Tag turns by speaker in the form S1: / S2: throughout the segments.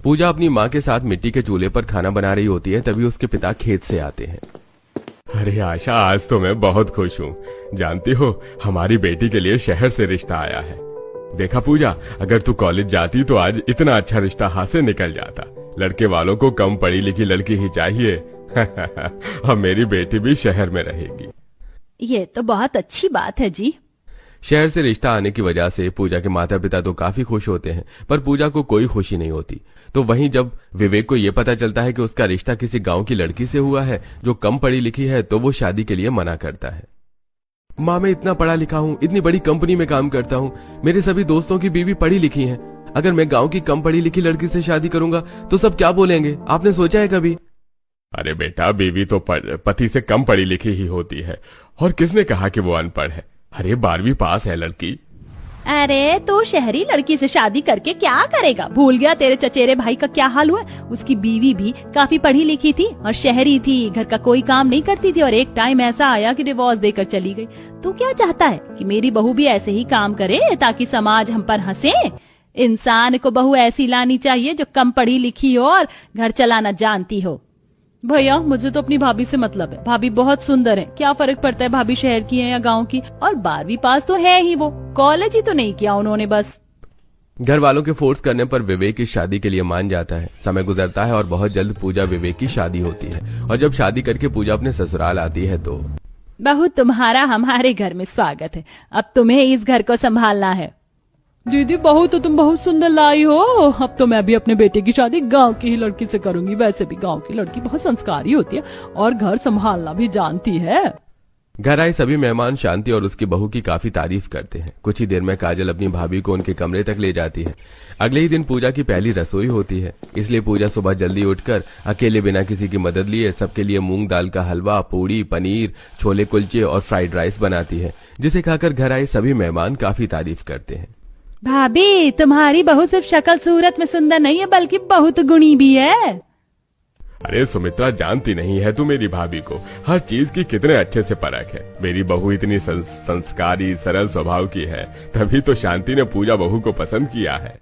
S1: पूजा अपनी माँ के साथ मिट्टी के चूल्हे पर खाना बना रही होती है, तभी उसके पिता खेत से आते हैं।
S2: अरे आशा, आज तो मैं बहुत खुश हूँ। जानती हो, हमारी बेटी के लिए शहर से रिश्ता आया है। देखा पूजा, अगर तू कॉलेज जाती तो आज इतना अच्छा रिश्ता हाथ से निकल जाता। लड़के वालों को कम पढ़ी लिखी लड़की ही चाहिए। अब मेरी बेटी भी शहर में रहेगी।
S3: ये तो बहुत अच्छी बात है जी।
S1: शहर से रिश्ता आने की वजह से पूजा के माता पिता तो काफी खुश होते हैं, पर पूजा को कोई खुशी नहीं होती। तो वहीं जब विवेक को यह पता चलता है कि उसका रिश्ता किसी गांव की लड़की से हुआ है जो कम पढ़ी लिखी है, तो वो शादी के लिए मना करता है। माँ, मैं इतना पढ़ा लिखा हूँ, इतनी बड़ी कंपनी में काम करता हूँ, मेरे सभी दोस्तों की बीवी पढ़ी लिखी है। अगर मैं गाँव की कम पढ़ी लिखी लड़की से शादी करूंगा तो सब क्या बोलेंगे? आपने सोचा है कभी?
S2: अरे बेटा, बीवी तो पति से कम पढ़ी लिखी ही होती है। और किसने कहा कि वो अनपढ़ है? अरे 12वीं पास है लड़की।
S3: अरे तू शहरी लड़की से शादी करके क्या करेगा? भूल गया तेरे चचेरे भाई का क्या हाल हुआ? उसकी बीवी भी काफी पढ़ी लिखी थी और शहरी थी, घर का कोई काम नहीं करती थी और एक टाइम ऐसा आया कि डिवोर्स देकर चली गई। तू क्या चाहता है कि मेरी बहू भी ऐसे ही काम करे ताकि समाज हम पर हंसे? इंसान को बहू ऐसी लानी चाहिए जो कम पढ़ी लिखी हो और घर चलाना जानती हो। भैया, मुझे तो अपनी भाभी से मतलब है। भाभी बहुत सुंदर है, क्या फर्क पड़ता है भाभी शहर की है या गांव की? और 12वीं पास तो है ही, वो कॉलेज ही तो नहीं किया उन्होंने बस।
S1: घर वालों के फोर्स करने पर विवेक इस शादी के लिए मान जाता है। समय गुजरता है और बहुत जल्द पूजा विवेक की शादी होती है। और जब शादी करके पूजा अपने ससुराल आती है तो
S3: बहू, तुम्हारा हमारे घर में स्वागत है। अब तुम्हें इस घर को संभालना है। दीदी, बहू तो तुम बहुत सुंदर लाई हो। अब तो मैं भी अपने बेटे की शादी गांव की ही लड़की से करूंगी। वैसे भी गांव की लड़की बहुत संस्कारी होती है और घर संभालना भी जानती है।
S1: घर आए सभी मेहमान शांति और उसकी बहू की काफी तारीफ करते हैं। कुछ ही देर में काजल अपनी भाभी को उनके कमरे तक ले जाती है। अगले ही दिन पूजा की पहली रसोई होती है, इसलिए पूजा सुबह जल्दी उठकर अकेले बिना किसी की मदद लिए सबके लिए मूंग दाल का हलवा, पूड़ी, पनीर, छोले कुलचे और फ्राइड राइस बनाती है, जिसे खाकर घर आए सभी मेहमान काफी तारीफ करते हैं।
S3: भाभी, तुम्हारी बहू सिर्फ शक्ल सूरत में सुंदर नहीं है बल्कि बहुत गुणी भी है।
S2: अरे सुमित्रा, जानती नहीं है तू मेरी भाभी को? हर चीज की कितने अच्छे से परख है। मेरी बहू इतनी संस्कारी सरल स्वभाव की है, तभी तो शांति ने पूजा बहू को पसंद किया है।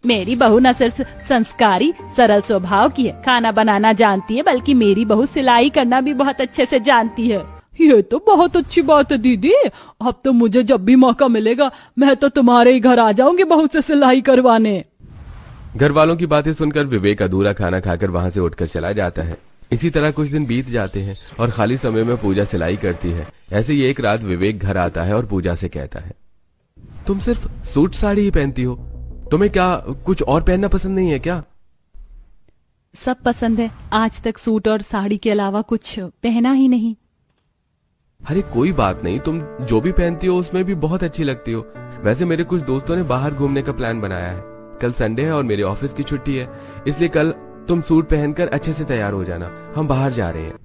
S3: मेरी बहू न सिर्फ संस्कारी सरल स्वभाव की है, खाना बनाना जानती है, बल्कि मेरी बहू सिलाई करना भी बहुत अच्छे से जानती है। ये तो बहुत अच्छी बात है दीदी। अब तो मुझे जब भी मौका मिलेगा मैं तो तुम्हारे ही घर आ जाऊंगी बहू से सिलाई करवाने।
S1: घर वालों की बातें सुनकर विवेक अधूरा खाना खाकर वहां से उठकर चला जाता है। इसी तरह कुछ दिन बीत जाते हैं और खाली समय में पूजा सिलाई करती है। ऐसे ही एक रात विवेक घर आता है और पूजा से कहता है, तुम सिर्फ सूट साड़ी ही पहनती हो, तुम्हें क्या कुछ और पहनना पसंद नहीं है क्या?
S3: सब पसंद है, आज तक सूट और साड़ी के अलावा कुछ पहना ही नहीं।
S1: अरे कोई बात नहीं, तुम जो भी पहनती हो उसमें भी बहुत अच्छी लगती हो। वैसे मेरे कुछ दोस्तों ने बाहर घूमने का प्लान बनाया है। कल संडे है और मेरे ऑफिस की छुट्टी है, इसलिए कल तुम सूट पहनकर अच्छे से तैयार हो जाना, हम बाहर जा रहे हैं।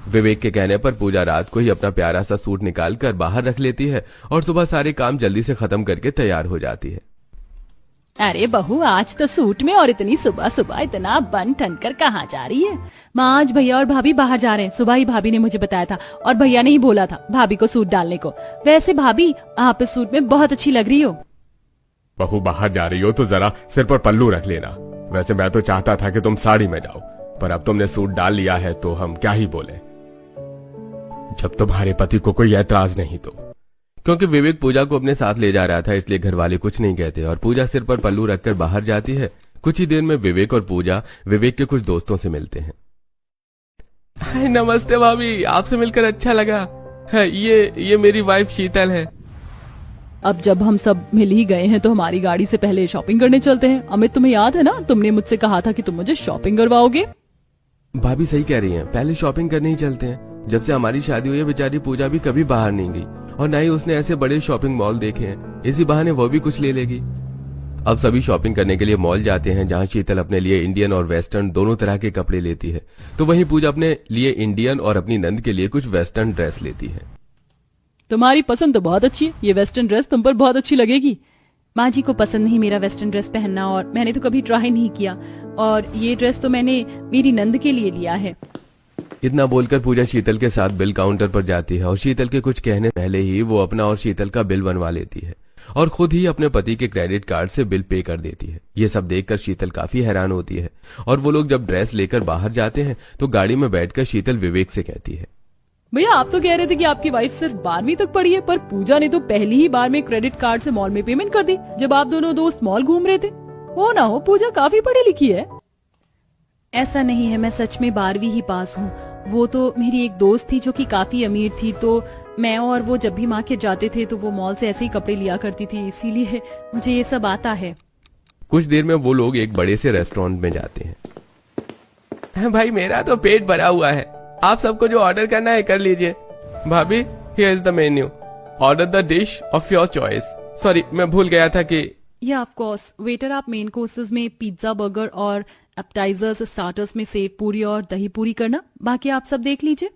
S1: विवेक के कहने पर पूजा रात को ही अपना प्यारा सा सूट निकालकर बाहर रख लेती है और सुबह सारे काम जल्दी से खत्म करके तैयार हो जाती है।
S3: अरे बहू, आज तो सूट में और इतनी सुबह सुबह इतना बन ठन कर कहाँ जा रही है? माँ, आज भैया और भाभी बाहर जा रहे हैं। सुबह ही भाभी ने मुझे बताया था और भैया ने ही बोला था भाभी को सूट डालने को। वैसे भाभी, आप इस सूट में बहुत अच्छी लग रही हो।
S2: बहू, बाहर जा रही हो तो जरा सिर पर पल्लू रख लेना। वैसे मैं तो चाहता था कि तुम साड़ी में जाओ, पर अब तुमने सूट डाल लिया है तो हम क्या ही बोले, जब तुम्हारे पति को कोई ऐतराज नहीं तो।
S1: क्योंकि विवेक पूजा को अपने साथ ले जा रहा था, इसलिए घर वाले कुछ नहीं कहते और पूजा सिर पर पल्लू रखकर बाहर जाती है। कुछ ही देर में विवेक और पूजा विवेक के कुछ दोस्तों से मिलते हैं। नमस्ते भाभी, आपसे मिलकर अच्छा लगा है। ये मेरी वाइफ शीतल है।
S3: अब जब हम सब मिल ही गए हैं तो हमारी गाड़ी से पहले शॉपिंग करने चलते हैं। अमित, तुम्हें याद है ना, तुमने मुझसे कहा था कि तुम मुझे शॉपिंग करवाओगे।
S1: भाभी सही कह रही हैं, पहले शॉपिंग करने ही चलते हैं। जब से हमारी शादी हुई है बेचारी पूजा भी कभी बाहर नहीं गई और न ही उसने ऐसे बड़े शॉपिंग मॉल देखे हैं। इसी बहाने वो भी कुछ ले लेगी। अब सभी शॉपिंग करने के लिए मॉल जाते हैं, जहां शीतल अपने लिए इंडियन और वेस्टर्न दोनों तरह के कपड़े लेती है, तो वहीं पूजा अपने लिए इंडियन और अपनी नंद के लिए कुछ वेस्टर्न ड्रेस लेती है।
S3: तुम्हारी पसंद तो बहुत अच्छी है, ये वेस्टर्न ड्रेस तुम पर बहुत अच्छी लगेगी। माँ जी को पसंद नहीं मेरा वेस्टर्न ड्रेस पहनना और मैंने तो कभी ट्राई नहीं किया, और ये ड्रेस तो मैंने मेरी नंद के लिए लिया है।
S1: इतना बोलकर पूजा शीतल के साथ बिल काउंटर पर जाती है और शीतल के कुछ कहने पहले ही वो अपना और शीतल का बिल बनवा लेती है और खुद ही अपने पति के क्रेडिट कार्ड से बिल पे कर देती है। ये सब देखकर शीतल काफी हैरान होती है और वो लोग जब ड्रेस लेकर बाहर जाते हैं तो गाड़ी में बैठकर शीतल विवेक से कहती है,
S3: भैया आप तो कह रहे थे कि आपकी वाइफ सिर्फ 12वीं तक पढ़ी है, पर पूजा ने तो पहली ही बार में क्रेडिट कार्ड से मॉल में पेमेंट कर दी जब आप दोनों दोस्त मॉल घूम रहे थे। हो ना हो पूजा काफी पढ़ी लिखी है। ऐसा नहीं है, मैं सच में 12वीं ही पास हूँ। वो तो मेरी एक दोस्त थी जो कि काफी अमीर थी, तो मैं और वो जब भी मार्केट जाते थे तो वो मॉल से ऐसे ही कपड़े लिया करती थी, इसीलिए मुझे ये सब आता है।
S1: कुछ देर में वो लोग एक बड़े से रेस्टोरेंट में जाते हैं। भाई मेरा तो पेट भरा हुआ है, आप सबको जो ऑर्डर करना है कर लीजिए। भाभी here is the menu, order the dish of your choice. Sorry मैं भूल गया था कि
S3: या ऑफ कोर्स वेटर, आप मेन कोर्सेज में पिज्जा, बर्गर और एपेटाइजर्स, स्टार्टर्स में सेव पूरी और दही पूरी करना, बाकी आप सब देख लीजिए।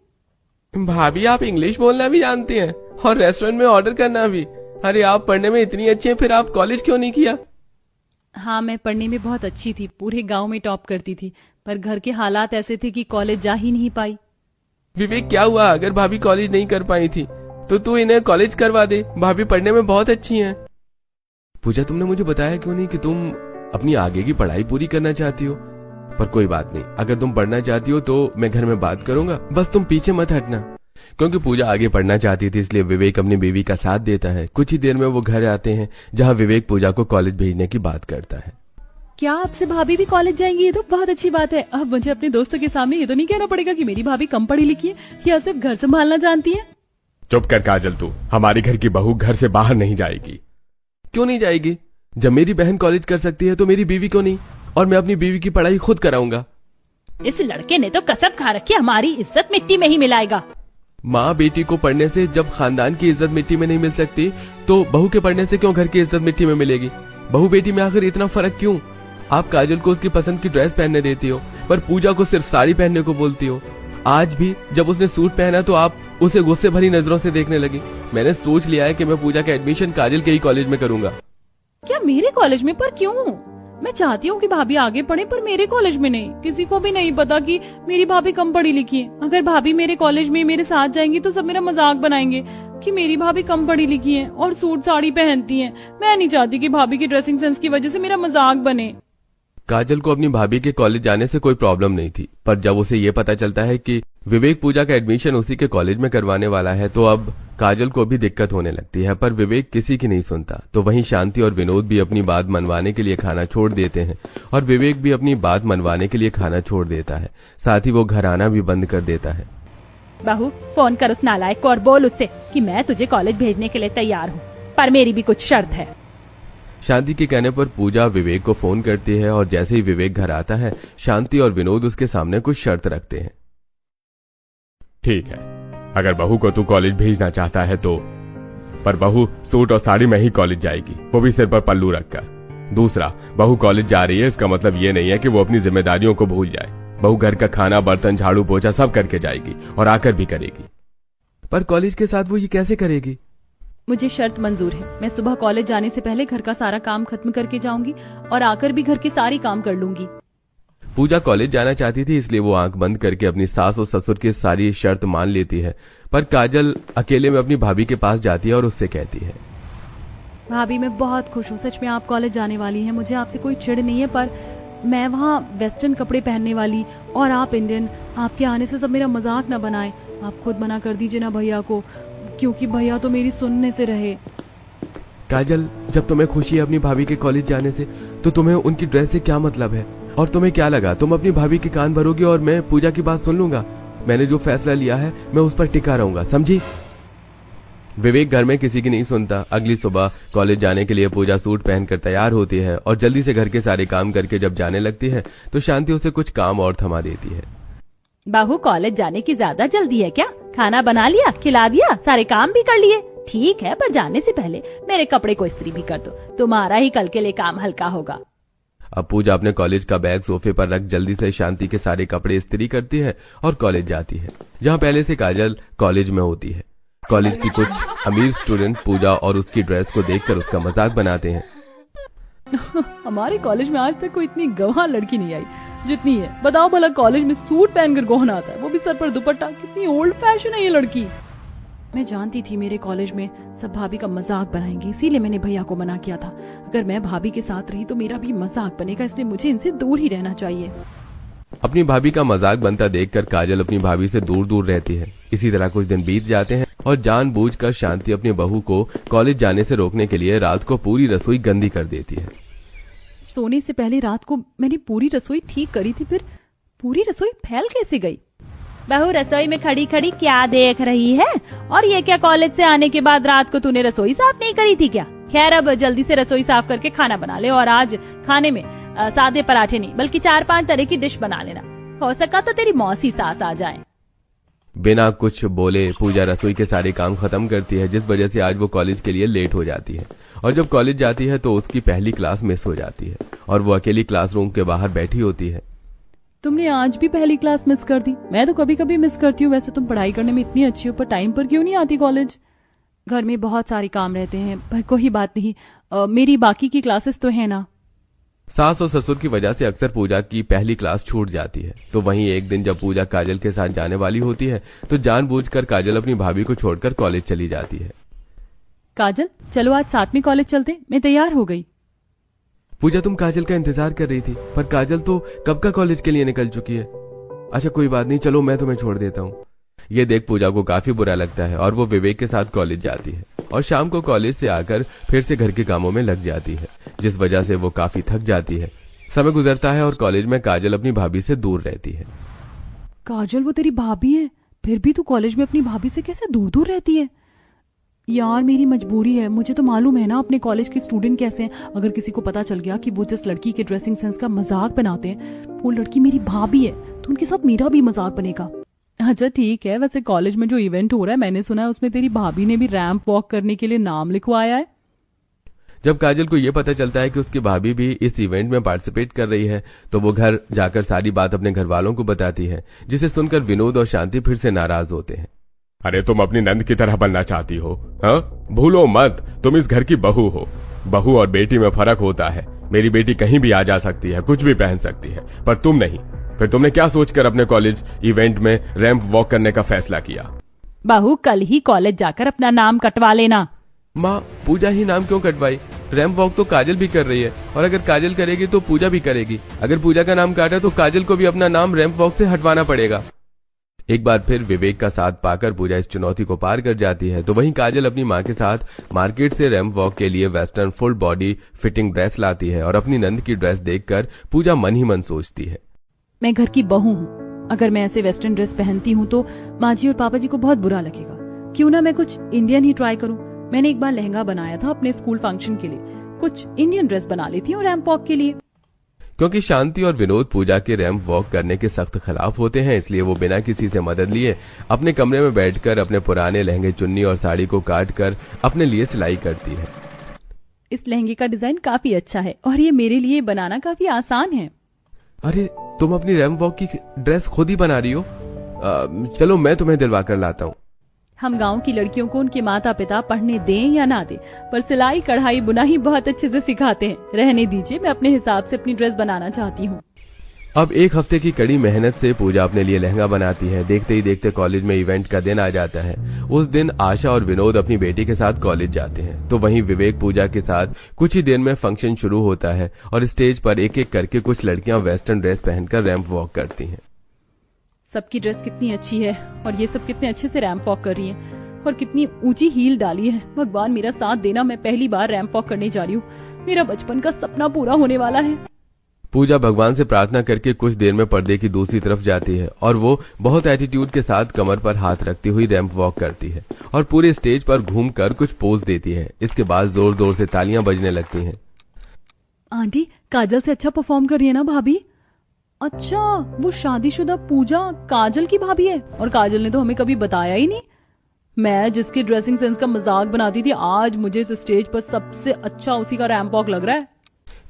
S1: भाभी आप इंग्लिश बोलना भी जानती हैं और रेस्टोरेंट में ऑर्डर करना भी। अरे आप पढ़ने में इतनी अच्छी हैं, फिर आप कॉलेज क्यों नहीं किया?
S3: हाँ मैं पढ़ने में बहुत अच्छी थी, पूरे गांव में टॉप करती थी, पर घर के हालात ऐसे थे कि कॉलेज जा ही नहीं पाई।
S1: विवेक क्या हुआ, अगर भाभी कॉलेज नहीं कर पाई थी तो तू इन्हें कॉलेज करवा दे, भाभी पढ़ने में बहुत अच्छी हैं। पूजा तुमने मुझे बताया क्यों नहीं कि तुम अपनी आगे की पढ़ाई पूरी करना चाहती हो? पर कोई बात नहीं, अगर तुम पढ़ना चाहती हो तो मैं घर में बात करूंगा, बस तुम पीछे मत हटना। क्योंकि पूजा आगे पढ़ना चाहती थी इसलिए विवेक अपनी बीवी का साथ देता है। कुछ ही देर में वो घर आते हैं जहाँ विवेक पूजा को कॉलेज भेजने की बात करता है।
S3: क्या आपसे भाभी भी कॉलेज जाएंगी? ये तो बहुत अच्छी बात है। अब मुझे अपने दोस्तों के सामने ये तो नहीं कहना पड़ेगा कि मेरी भाभी कम पढ़ी लिखी है या सिर्फ घर संभालना जानती है।
S2: चुप कर काजल, तू हमारी घर की बहू घर से बाहर नहीं जाएगी।
S1: क्यों नहीं जाएगी? जब मेरी बहन कॉलेज कर सकती है तो मेरी बीवी क्यों नहीं? और मैं अपनी बीवी की पढ़ाई खुद कराऊंगा।
S3: इस लड़के ने तो कसम खा रखी, हमारी इज्जत मिट्टी में ही मिलाएगा।
S1: माँ बेटी को पढ़ने से जब खानदान की इज्जत मिट्टी में नहीं मिल सकती तो बहू के पढ़ने से क्यों घर की इज्जत मिट्टी में मिलेगी? बहू बेटी में आखिर इतना फर्क क्यों? आप काजल को उसकी पसंद की ड्रेस पहनने देती हो पर पूजा को सिर्फ साड़ी पहनने को बोलती हो। आज भी जब उसने सूट पहना तो आप उसे गुस्से भरी नजरों से देखने लगी। मैंने सोच लिया है कि मैं पूजा का एडमिशन काजल के ही कॉलेज में करूंगा।
S3: क्या मेरे कॉलेज में? पर क्यों? मैं चाहती हूँ कि भाभी आगे पढ़े, पर मेरे कॉलेज में नहीं। किसी को भी नहीं पता कि मेरी भाभी कम पढ़ी लिखी है। अगर भाभी मेरे कॉलेज में मेरे साथ जाएंगी तो सब मेरा मजाक बनाएंगे कि मेरी भाभी कम पढ़ी लिखी है और सूट साड़ी पहनती है। मैं नहीं चाहती कि भाभी की ड्रेसिंग सेंस की वजह से मेरा मजाक बने।
S1: काजल को अपनी भाभी के कॉलेज जाने से कोई प्रॉब्लम नहीं थी, पर जब उसे ये पता चलता है कि विवेक पूजा का एडमिशन उसी के कॉलेज में करवाने वाला है तो अब काजल को भी दिक्कत होने लगती है। पर विवेक किसी की नहीं सुनता। तो वहीं शांति और विनोद भी अपनी बात मनवाने के लिए खाना छोड़ देते हैं और विवेक भी अपनी बात मनवाने के लिए खाना छोड़ देता है। साथ ही वो घर आना भी बंद कर देता है।
S3: बहू फोन कर उस नालायक को और बोल उससे कि मैं तुझे कॉलेज भेजने के लिए तैयार हूँ, पर मेरी भी कुछ शर्त है।
S1: शांति के कहने पर पूजा विवेक को फोन करती है और जैसे ही विवेक घर आता है शांति और विनोद उसके सामने कुछ शर्त रखते हैं।
S2: ठीक है, अगर बहू को तू कॉलेज भेजना चाहता है तो, पर बहू सूट और साड़ी में ही कॉलेज जाएगी, वो भी सिर पर पल्लू रखकर। दूसरा, बहू कॉलेज जा रही है इसका मतलब ये नहीं है कि वो अपनी जिम्मेदारियों को भूल जाए। बहू घर का खाना, बर्तन, झाड़ू, पोछा सब करके जाएगी और आकर भी करेगी।
S1: पर कॉलेज के साथ वो ये कैसे करेगी?
S3: मुझे शर्त मंजूर है। मैं सुबह कॉलेज जाने से पहले घर का सारा काम खत्म करके जाऊंगी और आकर भी घर के सारी काम कर लूंगी।
S1: पूजा कॉलेज जाना चाहती थी इसलिए वो आंख बंद करके अपनी सास और ससुर की सारी शर्त मान लेती है। पर काजल अकेले में अपनी भाभी के पास जाती है और उससे कहती है,
S3: भाभी मैं बहुत खुश हूँ, सच में आप कॉलेज जाने वाली हैं। मुझे आपसे कोई चिढ़ नहीं है, पर मैं वहाँ वेस्टर्न कपड़े पहनने वाली और आप इंडियन, आपके आने से सब मेरा मजाक न बनाए। आप खुद मना कर दीजिए ना भैया को, क्योंकि भैया तो मेरी सुनने से रहे।
S1: काजल जब तुम्हें खुशी है अपनी भाभी के कॉलेज जाने से तो तुम्हें उनकी ड्रेस से क्या मतलब है? और तुम्हें क्या लगा तुम अपनी भाभी के कान भरोगी और मैं पूजा की बात सुन लूंगा? मैंने जो फैसला लिया है मैं उस पर टिका रहूंगा, समझी? विवेक घर में किसी की नहीं सुनता। अगली सुबह कॉलेज जाने के लिए पूजा सूट पहनकर तैयार होती है और जल्दी से घर के सारे काम करके जब जाने लगती है तो शांति उसे कुछ काम और थमा देती है।
S3: बहू कॉलेज जाने की ज्यादा जल्दी है क्या? खाना बना लिया, खिला दिया, सारे काम भी कर लिए? ठीक है, पर जाने से पहले मेरे कपड़े को इस्त्री भी कर दो, तुम्हारा ही कल के लिए काम हल्का होगा।
S1: अब पूजा अपने कॉलेज का बैग सोफे पर रख जल्दी से शांति के सारे कपड़े इस्त्री करती है और कॉलेज जाती है, जहाँ पहले से काजल कॉलेज में होती है। कॉलेज की कुछ अमीर स्टूडेंट पूजा और उसकी ड्रेस को देखकर उसका मजाक बनाते हैं।
S3: हमारे कॉलेज में आज तक कोई इतनी गवाह लड़की नहीं आई जितनी है। बताओ भला, कॉलेज में सूट पहनकर गौन आता है, वो भी सर पर दुपट्टा। कितनी ओल्ड फैशन है ये लड़की। मैं जानती थी मेरे कॉलेज में सब भाभी का मजाक बनाएंगे, इसीलिए मैंने भैया को मना किया था। अगर मैं भाभी के साथ रही तो मेरा भी मजाक बनेगा, इसलिए मुझे इनसे दूर ही रहना चाहिए।
S1: अपनी भाभी का मजाक बनता देखकर काजल अपनी भाभी से दूर दूर रहती है। इसी तरह कुछ दिन बीत जाते हैं और जानबूझकर शांति अपनी बहू को कॉलेज जाने से रोकने के लिए रात को पूरी रसोई गंदी कर देती है।
S3: सोने से पहले रात को मैंने पूरी रसोई ठीक करी थी, फिर पूरी रसोई फैल कैसे गई? बहू रसोई में खड़ी खड़ी क्या देख रही है? और ये क्या, कॉलेज से आने के बाद रात को तूने रसोई साफ नहीं करी थी क्या? खैर अब जल्दी से रसोई साफ करके खाना बना ले, और आज खाने में सादे पराठे नहीं बल्कि 4-5 तरह की डिश बना लेना। हो सका तो तेरी मौसी सास आ जाए।
S1: बिना कुछ बोले पूजा रसोई के सारे काम खत्म करती है, जिस वजह से आज वो कॉलेज के लिए लेट हो जाती है। और जब कॉलेज जाती है तो उसकी पहली क्लास मिस हो जाती है और वो अकेली क्लासरूम के बाहर बैठी होती है।
S3: तुमने आज भी पहली क्लास मिस कर दी? मैं तो कभी कभी मिस करती हूँ। वैसे तुम पढ़ाई करने में इतनी अच्छी हो, पर टाइम पर क्यों नहीं आती कॉलेज? घर में बहुत सारे काम रहते हैं, पर कोई बात नहीं, मेरी बाकी की क्लासेस तो है ना।
S1: सास और ससुर की वजह से अक्सर पूजा की पहली क्लास छूट जाती है। तो वहीं एक दिन जब पूजा काजल के साथ जाने वाली होती है तो जानबूझकर काजल अपनी भाभी को छोड़कर कॉलेज चली जाती है।
S3: काजल चलो आज साथ में कॉलेज चलते, मैं तैयार हो गई।
S1: पूजा तुम काजल का इंतजार कर रही थी, पर काजल तो कब का कॉलेज के लिए निकल चुकी है। अच्छा कोई बात नहीं, चलो मैं तुम्हें छोड़ देता हूँ। ये देख पूजा को काफी बुरा लगता है और वो विवेक के साथ कॉलेज जाती है और शाम को कॉलेज से आकर फिर से घर के कामों में लग जाती है, जिस वजह से वो काफी थक जाती है। समय गुजरता है और कॉलेज में काजल अपनी भाभी से दूर रहती है।
S3: काजल वो तेरी भाभी है, फिर भी तू कॉलेज में अपनी भाभी से कैसे दूर दूर रहती है? यार मेरी मजबूरी है, मुझे तो मालूम है ना अपने कॉलेज के स्टूडेंट कैसे हैं। अगर किसी को पता चल गया कि वो जिस लड़की के ड्रेसिंग सेंस का मजाक बनाते हैं वो लड़की मेरी भाभी है तो उनके साथ मेरा भी मजाक बनेगा। अच्छा ठीक है, वैसे कॉलेज में जो इवेंट हो रहा है मैंने सुना है उसमें तेरी भाभी ने भी रैंप वॉक करने के लिए नाम लिखवाया है।
S1: जब काजल को यह पता चलता है कि उसकी भाभी भी इस इवेंट में पार्टिसिपेट कर रही है तो वो घर जाकर सारी बात अपने घर वालों को बताती है, जिसे सुनकर विनोद और शांति फिर से नाराज होते हैं।
S2: अरे तुम अपनी नंद की तरह बनना चाहती हो? हाँ, भूलो मत, तुम इस घर की बहू हो। बहू और बेटी में फर्क होता है। मेरी बेटी कहीं भी आ जा सकती है, कुछ भी पहन सकती है, पर तुम नहीं। फिर तुमने क्या सोचकर अपने कॉलेज इवेंट में रैंप वॉक करने का फैसला किया?
S3: बहू कल ही कॉलेज जाकर अपना नाम कटवा लेना।
S1: माँ पूजा ही नाम क्यों कटवाई? रैंप वॉक तो काजल भी कर रही है और अगर काजल करेगी तो पूजा भी करेगी। अगर पूजा का नाम काटा तो काजल को भी अपना नाम रैंप वॉक से हटवाना पड़ेगा। एक बार फिर विवेक का साथ पाकर पूजा इस चुनौती को पार कर जाती है। तो वहीं काजल अपनी माँ के साथ मार्केट से रैंप वॉक के लिए western full body fitting dress लाती है और अपनी नंद की ड्रेस देखकर पूजा मन ही मन सोचती है,
S3: मैं घर की बहू हूँ, अगर मैं ऐसे वेस्टर्न ड्रेस पहनती हूँ तो माँ जी और पापा जी को बहुत बुरा लगेगा। क्यों ना मैं कुछ इंडियन ही ट्राई करूँ। मैंने एक बार लहंगा बनाया था अपने स्कूल फंक्शन के लिए, कुछ इंडियन ड्रेस बना लेती हूँ रैंप वॉक के लिए।
S1: क्योंकि शांति और विनोद पूजा के रैंप वॉक करने के सख्त खिलाफ होते हैं, इसलिए वो बिना किसी से मदद लिए अपने कमरे में बैठकर अपने पुराने लहंगे, चुन्नी और साड़ी को काट कर अपने लिए सिलाई करती है।
S3: इस लहंगे का डिजाइन काफी अच्छा है और ये मेरे लिए बनाना काफी आसान है।
S1: अरे तुम अपनी रैंप वॉक की ड्रेस खुद ही बना रही हो? चलो मैं तुम्हें दिलवा कर लाता हूँ।
S3: हम गांव की लड़कियों को उनके माता पिता पढ़ने दें या ना दें, पर सिलाई कढ़ाई बुनाई बहुत अच्छे से सिखाते हैं। रहने दीजिए, मैं अपने हिसाब से अपनी ड्रेस बनाना चाहती हूँ।
S1: अब एक हफ्ते की कड़ी मेहनत से पूजा अपने लिए लहंगा बनाती है। देखते ही देखते कॉलेज में इवेंट का दिन आ जाता है। उस दिन आशा और विनोद अपनी बेटी के साथ कॉलेज जाते हैं। तो वहीं विवेक पूजा के साथ कुछ ही देर में फंक्शन शुरू होता है और स्टेज पर एक एक करके कुछ लड़कियां वेस्टर्न ड्रेस पहनकर रैंप वॉक करती हैं।
S3: सबकी ड्रेस कितनी अच्छी है और ये सब कितने अच्छे से रैंप वॉक कर रही हैं और कितनी ऊंची हील डाली है। भगवान मेरा साथ देना, मैं पहली बार रैंप वॉक करने जा रही हूँ। मेरा बचपन का सपना पूरा होने वाला है।
S1: पूजा भगवान से प्रार्थना करके कुछ देर में पर्दे की दूसरी तरफ जाती है और वो बहुत एटीट्यूड के साथ कमर पर हाथ रखती हुई रैंप वॉक करती है और पूरे स्टेज पर घूमकर कुछ पोज देती है। इसके बाद जोर जोर से तालियां बजने लगती हैं।
S3: आंटी काजल से अच्छा परफॉर्म कर रही है ना भाभी? अच्छा, वो शादीशुदा पूजा काजल की भाभी है और काजल ने तो हमें कभी बताया ही नहीं। मैं जिसकी ड्रेसिंग सेंस का मजाक बनाती थी, आज मुझे इस स्टेज पर सबसे अच्छा उसी का रैंप वॉक लग रहा है।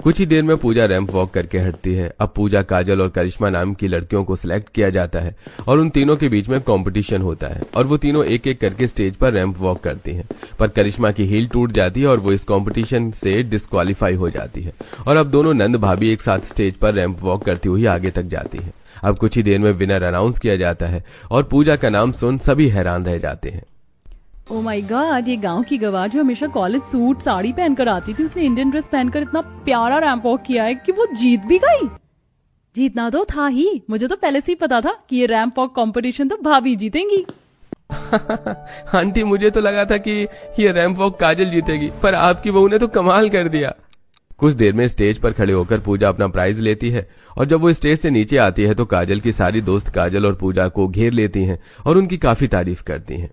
S1: कुछ ही देर में पूजा रैंप वॉक करके हटती है। अब पूजा, काजल और करिश्मा नाम की लड़कियों को सिलेक्ट किया जाता है और उन तीनों के बीच में कंपटीशन होता है और वो तीनों एक एक करके स्टेज पर रैंप वॉक करती हैं। पर करिश्मा की हील टूट जाती है और वो इस कंपटीशन से डिस्क्वालीफाई हो जाती है और अब दोनों नंद भाभी एक साथ स्टेज पर रैंप वॉक करती हुई आगे तक जाती है। अब कुछ ही देर में विनर अनाउंस किया जाता है और पूजा का नाम सुन सभी हैरान रह जाते हैं।
S3: ओ माय गॉड, ये गांव की गवार जो हमेशा कॉलेज सूट साड़ी पहनकर आती थी, उसने इंडियन ड्रेस पहनकर इतना प्यारा रैंप वॉक किया है कि वो जीत भी गई। जीतना तो था ही, मुझे तो पहले से ही पता था कि ये रैंप वॉक कंपटीशन तो भाभी जीतेंगी।
S1: आंटी, मुझे तो लगा था कि ये रैंप वॉक काजल जीतेगी, पर आपकी बहू ने तो कमाल कर दिया। कुछ देर में स्टेज पर खड़े होकर पूजा अपना प्राइज लेती है और जब वो स्टेज से नीचे आती है तो काजल की सारी दोस्त काजल और पूजा को घेर लेती हैं और उनकी काफी तारीफ करती हैं।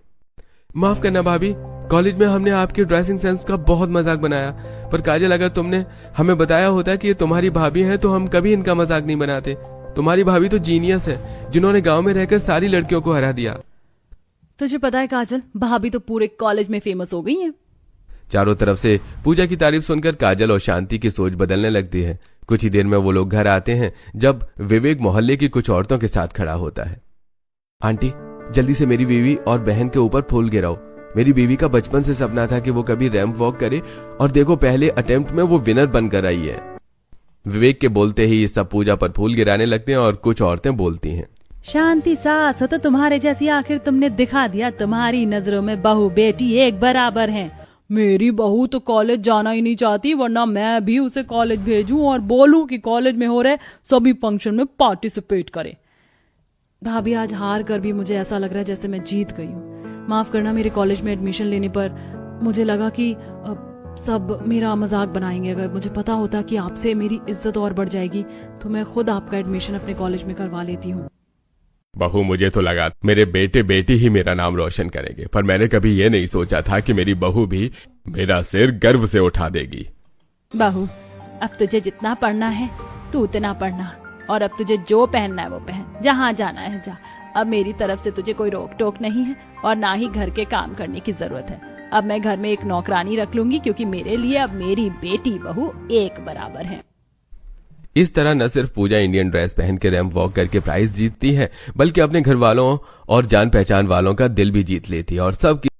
S1: माफ करना भाभी, कॉलेज में हमने आपके ड्रेसिंग सेंस का बहुत मजाक बनाया, पर काजल अगर तुमने हमें बताया होता कि ये तुम्हारी भाभी है तो हम कभी इनका मजाक नहीं बनाते। तुम्हारी भाभी तो जीनियस है, जिन्होंने गांव में रहकर सारी लड़कियों को हरा दिया।
S3: तुझे पता है काजल, भाभी तो पूरे कॉलेज में फेमस हो गई है।
S1: चारों तरफ से पूजा की तारीफ सुनकर काजल और शांति की सोच बदलने लगती है। कुछ ही देर में वो लोग घर आते हैं जब विवेक मोहल्ले की कुछ औरतों के साथ खड़ा होता है। आंटी, जल्दी से मेरी बीवी और बहन के ऊपर फूल गिराओ। मेरी बीवी का बचपन से सपना था कि वो कभी रैंप वॉक करे और देखो पहले अटेम्प्ट में वो विनर बनकर आई है। विवेक के बोलते ही सब पूजा पर फूल गिराने लगते हैं और कुछ औरतें बोलती हैं,
S3: शांति सास हो तो तुम्हारे जैसी आखिर तुमने दिखा दिया, तुम्हारी नजरों में बहू बेटी एक बराबर हैं। मेरी बहू तो कॉलेज जाना ही नहीं चाहती, वरना मैं भी उसे कॉलेज भेजूं और बोलूं कि कॉलेज में हो रहे सभी फंक्शन में पार्टिसिपेट करे। भाभी, आज हार कर भी मुझे ऐसा लग रहा है जैसे मैं जीत गई हूँ। माफ करना, मेरे कॉलेज में एडमिशन लेने पर मुझे लगा कि सब मेरा मजाक बनाएंगे। अगर मुझे पता होता कि आपसे मेरी इज्जत और बढ़ जाएगी तो मैं खुद आपका एडमिशन अपने कॉलेज में करवा लेती हूँ।
S2: बहू, मुझे तो लगा मेरे बेटे बेटी ही मेरा नाम रोशन करेंगे, पर मैंने कभी ये नहीं सोचा था कि मेरी बहू भी मेरा सिर गर्व से उठा देगी।
S3: बहू, अब तुझे जितना पढ़ना है तू उतना पढ़ना, और अब तुझे जो पहनना है वो पहन, जहाँ जाना है जा। अब मेरी तरफ से तुझे कोई रोक टोक नहीं है और ना ही घर के काम करने की जरूरत है। अब मैं घर में एक नौकरानी रख लूंगी, क्योंकि मेरे लिए अब मेरी बेटी बहू एक बराबर है।
S1: इस तरह न सिर्फ पूजा इंडियन ड्रेस पहन के रैंप वॉक करके प्राइज जीतती है, बल्कि अपने घर वालों और जान पहचान वालों का दिल भी जीत लेती है और सब